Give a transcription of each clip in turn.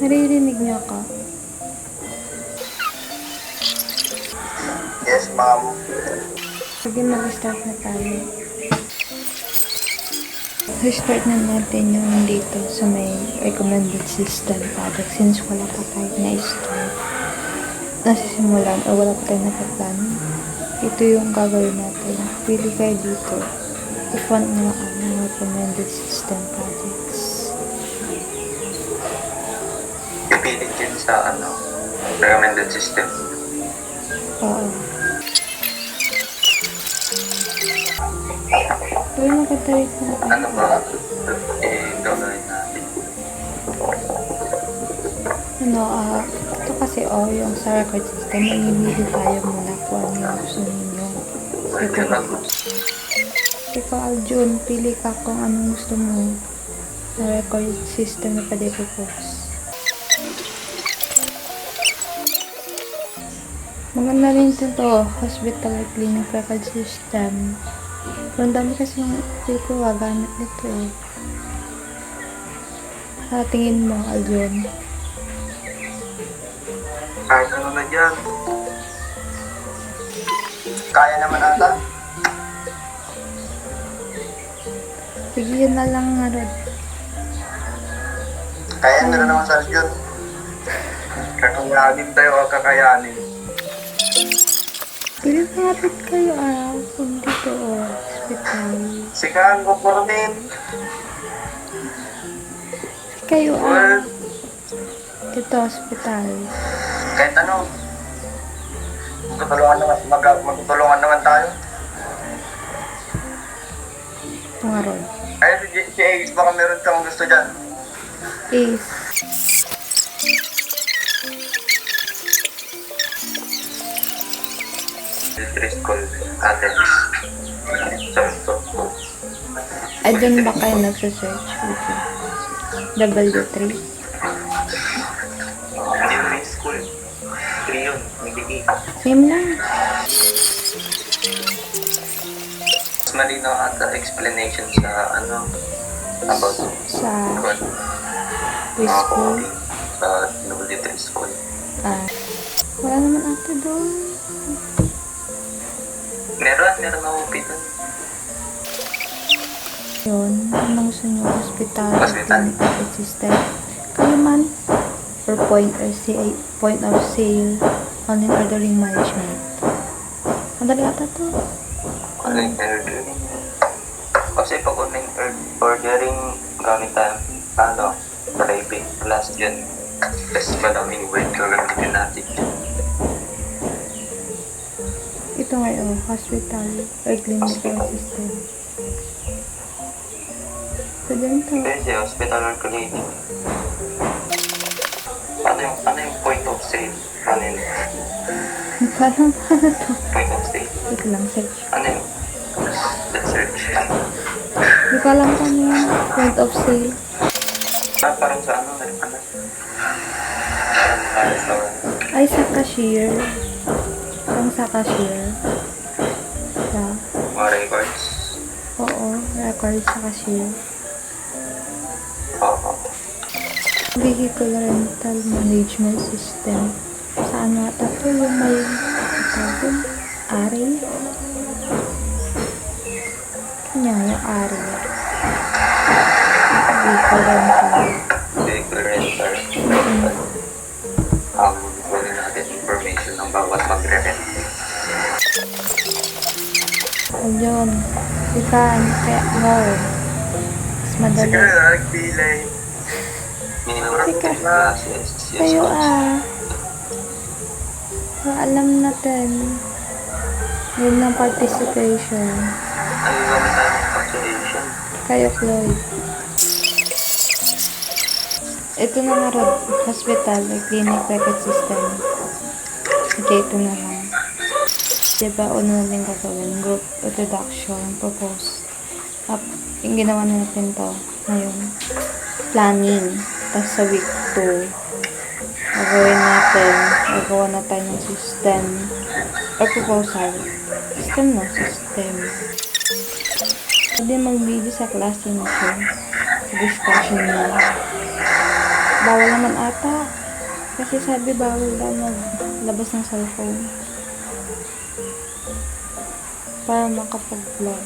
Naririnig niyo ako? Yes, ma'am. Sige, mag-start na tayo. I-start na natin yung dito sa may recommended system project since wala pa tayo na-start. Nasisimulan o wala pa tayo nagpa-plan. Ito yung gagawin natin. Pili kayo dito. I-fund nyo ang recommended system projects. Pipilit yun sa recommended system. Oo. Pero maganda rin na Ano ba gagawin natin? ito kasi yung sa record system, mamimili tayo muna kung ano yung gusto ninyo. Ikaw, Aljun, pili ka kung anong gusto mo na record system na pwede po-post. Maganda rin ito, hospital or clinic record system. Pero ang dami kasi yung ko gagamit nito eh. Tingin mo, Aljun. Kahit ano na dyan. Kaya naman ata. Sige, yun na lang nga rin. Kaya na naman sa yun. Kakayanin tayo o kakayanin. Pili kapit kayo kung dito hospital. Sikahan ko po rin. Kayo dito hospital. Kahit ano. Magtutulungan naman tayo. Mga ron. Ay, si Ace, baka meron kang gusto dyan. Ace. School attendance. Ay, doon ba kayo nagsasearch? W3? Elementary school. 3 yun. Hindi. Same lang. Mas malinaw ata explanation sa about Sa preschool. Sa elementary school. Wala naman ata doon. Meron ako doon. Yun, anong gusto nyo? Hospital, Hospital. clinical system. Kayo man. Or point of sale, online ordering management. Madali ata to. Online ordering. Kasi pag online ordering, gamit tayo, private class dyan. Tapos madaming word gagamitin natin. Ito ngayon, hospital or clinical system. So, ganito. Pwede, hospital or clinic. Ano yung point of sale? Ano yun? Parang paano to? Point of sale? Ito lang, search. Ano yun? Let's search. Hindi ko alam kung ano yung point of sale. Parang sa restaurant. Ay, sa cashier. Parang sa cashier. Mga records. Oo, record sa cashier. Oo. Vehicle rental management system. Sa ano ata to? Yung may ari? Kanya yung ari. Vehicle rental. Vehicle rental. Kunin natin information ng bawat magre-rent. Ayun. Ikan, kaya more. Mas madali. Sige na, nagpilay. Sige. Kayo alam natin. Yun ng participation. Ano yung gamit tayo ng calculation? Kayo, Chloe. Ito na nga rin. Hospital or clinic record system. Okay, ito na lang. Diba, una natin gagawin. Group introduction, propose. Yung ginawa natin to ngayon. Planning. Tapos sa week 2, gagawin natin, gagawa na tayo ng system or proposal. System. Pwede mag-video sa class nyo sa discussion nyo. Bawal naman ata. Kasi sabi bawal daw maglabas ng cellphone. Para makapag-vlog.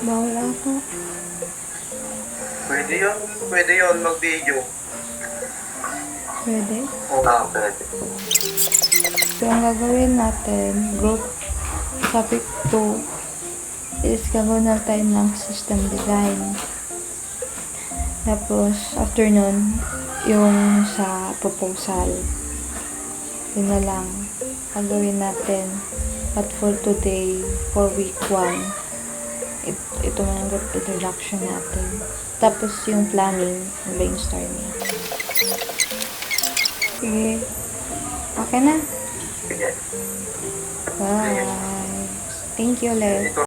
Bawal ata. Pwede yun, mag-video. Pwede. Oo, pwede. So, ang gagawin natin, group topic 2 is gagawin na tayo ng system design. Tapos, after nun, yung sa proposal. Yun na lang. Gagawin natin. But for today, for week 1, ito na ang group introduction natin. Tapos yung planning, brainstorming. Sige. Okay na. Sige. Bye. Thank you, Les.